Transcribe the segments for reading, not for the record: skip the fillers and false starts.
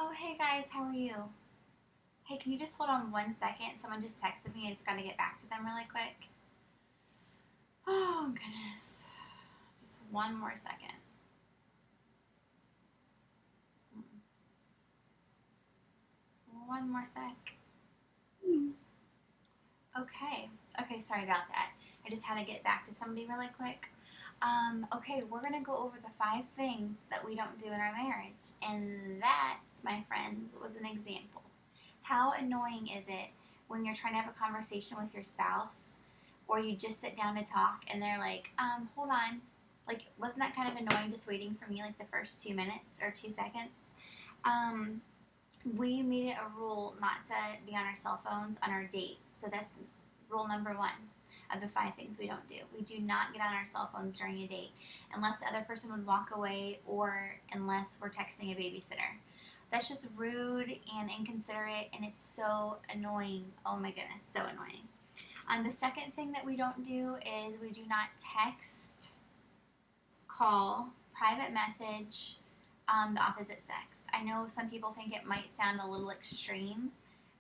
Oh, hey guys, how are you? Hey, can you just hold on 1 second? Someone just texted me. I just gotta get back to them really quick. Oh, goodness. Just one more second. One more sec. Okay. Okay, sorry about that. I just had to get back to somebody really quick. Okay, we're gonna go over the 5 things that we don't do in our marriage. And that, my friends, was an example. How annoying is it when you're trying to have a conversation with your spouse or you just sit down to talk and they're like, hold on. Like, wasn't that kind of annoying just waiting for me like the first 2 minutes or 2 seconds? Um, we made it a rule not to be on our cell phones on our date. So that's rule number 1 of the 5 things we don't do. We do not get on our cell phones during a date unless the other person would walk away or unless we're texting a babysitter. That's just rude and inconsiderate, and it's so annoying. Oh my goodness, so annoying. The second thing that we don't do is we do not text, call, private message the opposite sex. I know some people think it might sound a little extreme,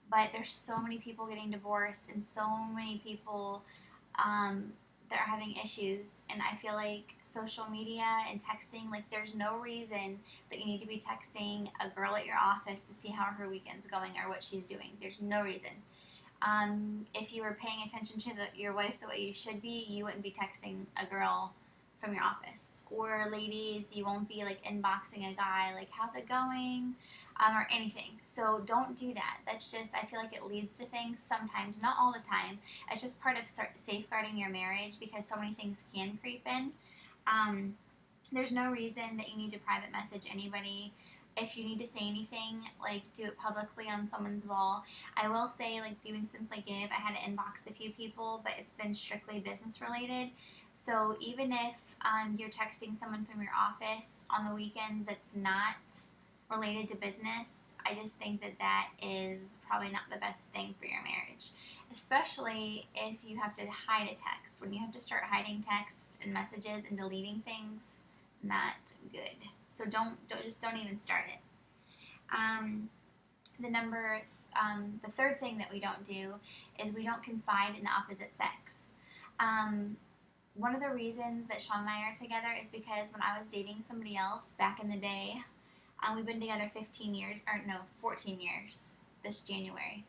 but there's so many people getting divorced and so many people that are having issues. And I feel like social media and texting, like there's no reason that you need to be texting a girl at your office to see how her weekend's going or what she's doing. There's no reason. If you were paying attention to your wife the way you should be, you wouldn't be texting a girl from your office. Or ladies, you won't be like inboxing a guy like, how's it going? Or anything. So don't do that. That's just, I feel like it leads to things sometimes, not all the time. It's just part of safeguarding your marriage because so many things can creep in. Um, there's no reason that you need to private message anybody. If you need to say anything, like do it publicly on someone's wall. I will say, like doing Simply Give, I had to inbox a few people, but it's been strictly business related. So even if you're texting someone from your office on the weekends that's not related to business, I just think that that is probably not the best thing for your marriage, especially if you have to hide a text. When you have to start hiding texts and messages and deleting things, not good. So don't even start it. Um, the number the third thing that we don't do is we don't confide in the opposite sex. Um, One of the reasons that Sean and I are together is because when I was dating somebody else back in the day, we've been together 15 years, or no, 14 years this January.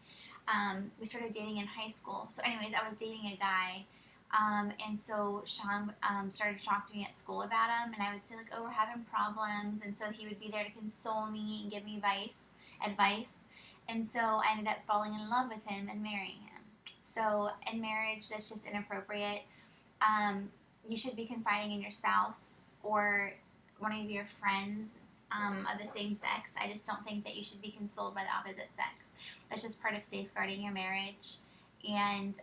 We started dating in high school. So, anyways, I was dating a guy, and so Sean started to talk to me at school about him, and I would say like, "Oh, we're having problems," and so he would be there to console me and give me advice, and so I ended up falling in love with him and marrying him. So, in marriage, that's just inappropriate. You should be confiding in your spouse or one of your friends of the same sex. I just don't think that you should be consoled by the opposite sex. That's just part of safeguarding your marriage. And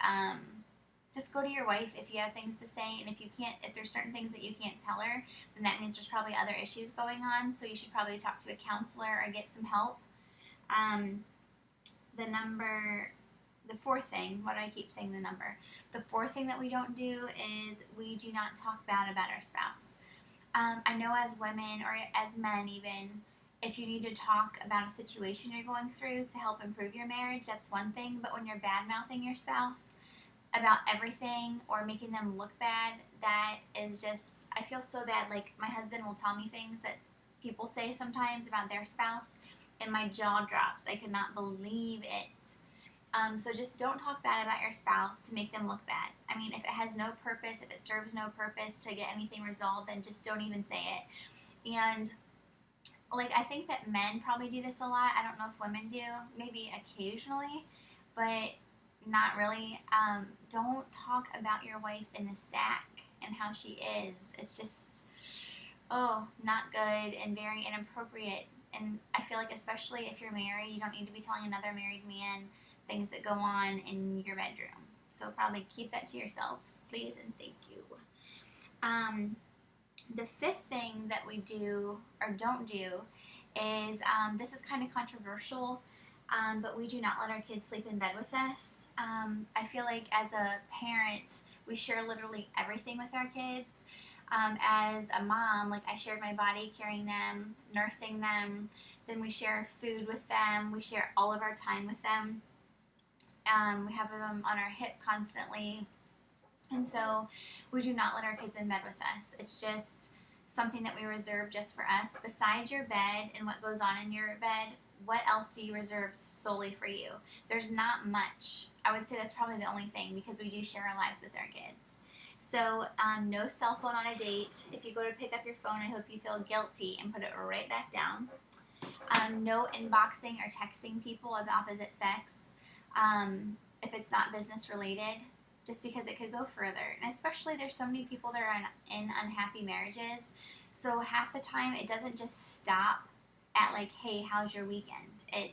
just go to your wife if you have things to say. And if there's certain things that you can't tell her, then that means there's probably other issues going on. So you should probably talk to a counselor or get some help. Um, the number the fourth thing, why do I keep saying the number? The fourth thing that we don't do is we do not talk bad about our spouse. I know as women or as men even, if you need to talk about a situation you're going through to help improve your marriage, that's one thing. But when you're bad mouthing your spouse about everything or making them look bad, that is just, I feel so bad. Like my husband will tell me things that people say sometimes about their spouse, and my jaw drops. I could not believe it. So just don't talk bad about your spouse to make them look bad. I mean, if it has no purpose, if it serves no purpose to get anything resolved, then just don't even say it. And like I think that men probably do this a lot. I don't know if women do, maybe occasionally, but not really. Don't talk about your wife in the sack and how she is. It's just not good and very inappropriate. And I feel like especially if you're married, you don't need to be telling another married man things that go on in your bedroom. So probably keep that to yourself, please, and thank you. Um, the fifth thing that we do or don't do is this is kind of controversial, but we do not let our kids sleep in bed with us. I feel like as a parent, we share literally everything with our kids. As a mom, like I shared my body carrying them, nursing them. Then we share food with them. We share all of our time with them. We have them on our hip constantly. And so we do not let our kids in bed with us. It's just something that we reserve just for us. Besides your bed and what goes on in your bed, what else do you reserve solely for you? There's not much. I would say that's probably the only thing because we do share our lives with our kids. So, no cell phone on a date. If you go to pick up your phone, I hope you feel guilty and put it right back down. No inboxing or texting people of the opposite sex if it's not business related, just because it could go further. And especially there's so many people that are in unhappy marriages. So half the time it doesn't just stop at like, hey, how's your weekend? It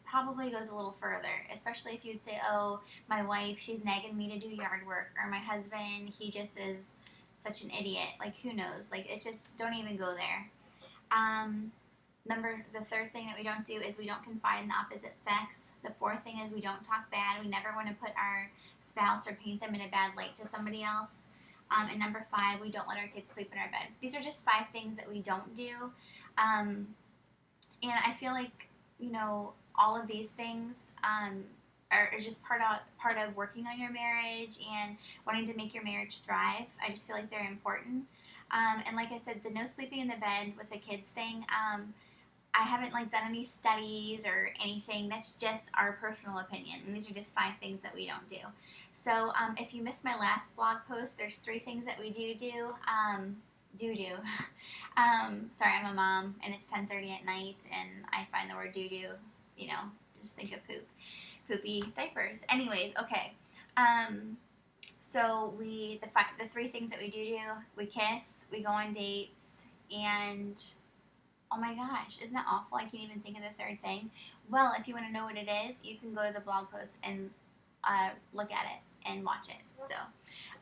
probably goes a little further, especially if you'd say, oh, my wife, she's nagging me to do yard work, or my husband, he just is such an idiot. Like, who knows? Like, it's just, don't even go there. The third thing that we don't do is we don't confide in the opposite sex. The fourth thing is we don't talk bad. We never want to put our spouse or paint them in a bad light to somebody else. And number 5, we don't let our kids sleep in our bed. These are just 5 things that we don't do. And I feel like, all of these things are just part of working on your marriage and wanting to make your marriage thrive. I just feel like they're important. And like I said, the no sleeping in the bed with the kids thing, I haven't done any studies or anything. That's just our personal opinion, and these are just 5 things that we don't do. So if you missed my last blog post, there's 3 things that we do. Sorry, I'm a mom, and it's 10:30 at night, and I find the word do. Just think of poopy diapers. Anyways, okay. So the 3 things that we do: we kiss, we go on dates, and oh my gosh, isn't that awful? I can't even think of the 3rd thing. Well, if you want to know what it is, you can go to the blog post and look at it and watch it. So,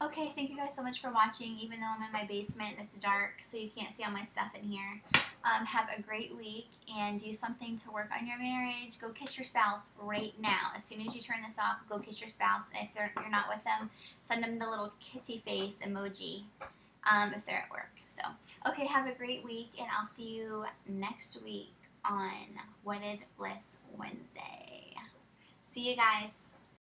okay, thank you guys so much for watching, even though I'm in my basement and it's dark, so you can't see all my stuff in here. Have a great week and do something to work on your marriage. Go kiss your spouse right now. As soon as you turn this off, go kiss your spouse. And if you're not with them, send them the little kissy face emoji if they're at work. So, okay, have a great week, and I'll see you next week on Wedded Bliss Wednesday. See you guys.